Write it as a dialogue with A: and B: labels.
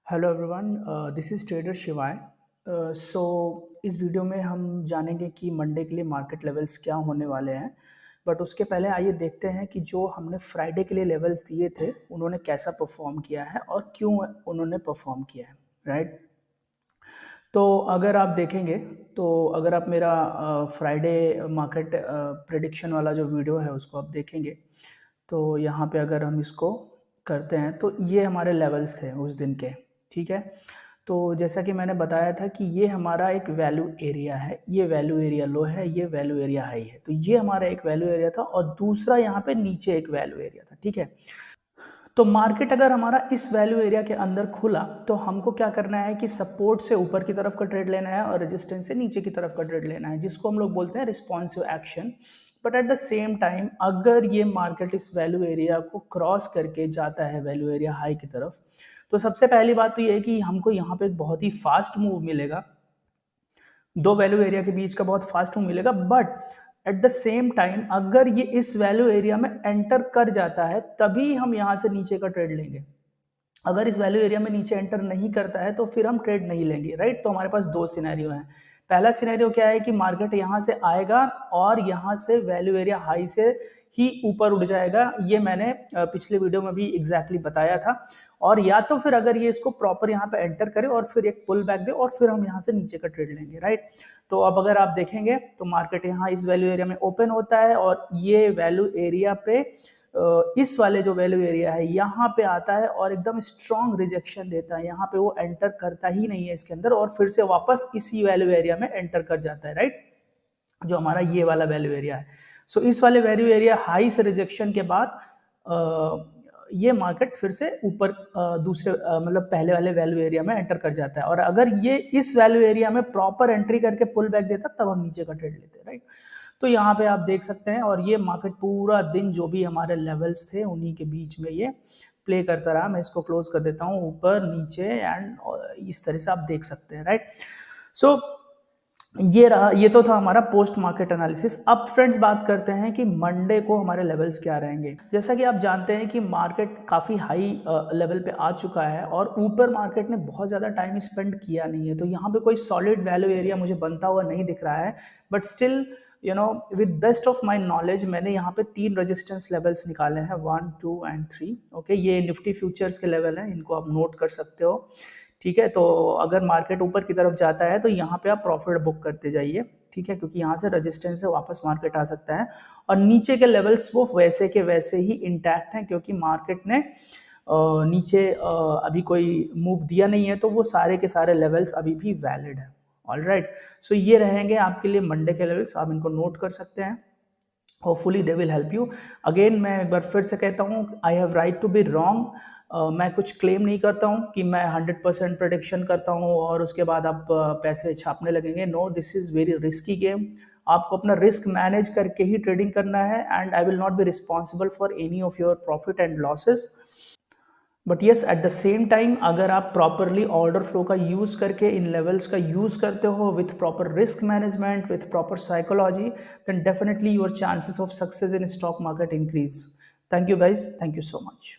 A: Hello everyone, this is trader शिवाय। सो इस video में हम जानेंगे कि मंडे के लिए मार्केट लेवल्स क्या होने वाले हैं। बट उसके पहले आइए देखते हैं कि जो हमने फ्राइडे के लिए लेवल्स दिए थे उन्होंने कैसा परफॉर्म किया है और क्यों उन्होंने परफॉर्म किया है, राइट। तो अगर आप देखेंगे तो अगर आप मेरा फ्राइडे मार्केट प्रेडिक्शन वाला जो वीडियो है उसको आप देखेंगे तो यहाँ पे अगर हम इसको करते हैं तो ये हमारे लेवल्स थे उस दिन के, ठीक है। तो जैसा कि मैंने बताया था कि ये हमारा एक वैल्यू एरिया है, ये वैल्यू एरिया लो है, ये वैल्यू एरिया हाई है। तो ये हमारा एक वैल्यू एरिया था और दूसरा यहाँ पे नीचे एक वैल्यू एरिया था, ठीक है। तो मार्केट अगर हमारा इस वैल्यू एरिया के अंदर खुला तो हमको क्या करना है कि सपोर्ट से ऊपर की तरफ का ट्रेड लेना है और रेजिस्टेंस से नीचे की तरफ का ट्रेड लेना है, जिसको हम लोग बोलते हैं responsive action. But at the same time अगर ये मार्केट इस वैल्यू एरिया को क्रॉस करके जाता है वैल्यू एरिया हाई की तरफ, तो सबसे पहली बात तो ये है कि हमको यहाँ पे एक बहुत ही फास्ट मूव मिलेगा, दो वैल्यू एरिया के बीच का बहुत फास्ट मूव मिलेगा। But at the same time अगर ये इस वैल्यू एरिया में एंटर कर जाता है तभी हम यहाँ से नीचे का ट्रेड लेंगे। अगर इस वैल्यू एरिया में नीचे एंटर नहीं करता है तो फिर हम ट्रेड नहीं लेंगे, राइट। तो हमारे पास दो सिनेरियो हैं। पहला सिनेरियो क्या है कि मार्केट यहाँ से आएगा और यहाँ से वैल्यू एरिया हाई से ही ऊपर उठ जाएगा, ये मैंने पिछले वीडियो में भी एग्जैक्टली बताया था। और या तो फिर अगर ये इसको प्रॉपर यहाँ पे एंटर करे और फिर एक पुल बैक दे और फिर हम यहाँ से नीचे का ट्रेड लेंगे, राइट। तो अब अगर आप देखेंगे तो मार्केट यहाँ इस वैल्यू एरिया में ओपन होता है और ये वैल्यू एरिया पे इस वाले जो वैल्यू एरिया है यहाँ पे आता है और एकदम स्ट्रॉन्ग रिजेक्शन देता है, यहाँ पे वो एंटर करता ही नहीं है इसके अंदर और फिर से वापस इसी वैल्यू एरिया में एंटर कर जाता है, राइट, जो हमारा ये वाला वैल्यू एरिया है। सो इस वाले वैल्यू एरिया हाई से रिजेक्शन के बाद ये मार्केट फिर से ऊपर दूसरे मतलब पहले वाले वैल्यू एरिया में एंटर कर जाता है और अगर ये इस वैल्यू एरिया में प्रॉपर एंट्री करके पुल बैक देता तब हम नीचे का ट्रेड लेते हैं, राइट। तो यहाँ पे आप देख सकते हैं और ये मार्केट पूरा दिन जो भी हमारे लेवल्स थे उन्हीं के बीच में ये प्ले करता रहा। मैं इसको क्लोज कर देता हूँ, ऊपर नीचे एंड इस तरह से आप देख सकते हैं, राइट। सो ये रहा, ये तो था हमारा पोस्ट मार्केट एनालिसिस। अब फ्रेंड्स बात करते हैं कि मंडे को हमारे लेवल्स क्या रहेंगे। जैसा कि आप जानते हैं कि मार्केट काफ़ी हाई लेवल पे आ चुका है और ऊपर मार्केट ने बहुत ज़्यादा टाइम स्पेंड किया नहीं है, तो यहाँ पे कोई सॉलिड वैल्यू एरिया मुझे बनता हुआ नहीं दिख रहा है। But still with best of my knowledge मैंने यहाँ पे 3 रेजिस्टेंस लेवल्स निकाले हैं, 1 2 एंड 3। ओके, ये निफ्टी फ्यूचर्स के लेवल हैं, इनको आप नोट कर सकते हो, ठीक है। तो अगर मार्केट ऊपर की तरफ जाता है तो यहाँ पे आप प्रॉफिट बुक करते जाइए, ठीक है, क्योंकि यहाँ से रेजिस्टेंस से वापस मार्केट आ सकता है। और नीचे के लेवल्स वो वैसे के वैसे ही इंटैक्ट हैं क्योंकि मार्केट ने नीचे अभी कोई मूव दिया नहीं है, तो वो सारे के सारे लेवल्स अभी भी वैलिड है। ऑलराइट, सो ये रहेंगे आपके लिए मंडे के लेवल्स, आप इनको नोट कर सकते हैं। Hopefully they will help you. Again मैं एक बार फिर से कहता हूँ, I have right to be wrong. मैं कुछ क्लेम नहीं करता हूँ कि मैं 100% प्रेडिक्शन करता हूँ और उसके बाद आप पैसे छापने लगेंगे। No, this is very risky game. आपको अपना रिस्क मैनेज करके ही ट्रेडिंग करना है and I will not be responsible for any of your profit and losses. But yes, at the same time अगर आप प्रॉपरली ऑर्डर फ्लो का use करके इन लेवल्स का यूज़ करते हो with proper risk management, with proper psychology, then definitely your chances of success in stock market increase. Thank you guys, thank you so much.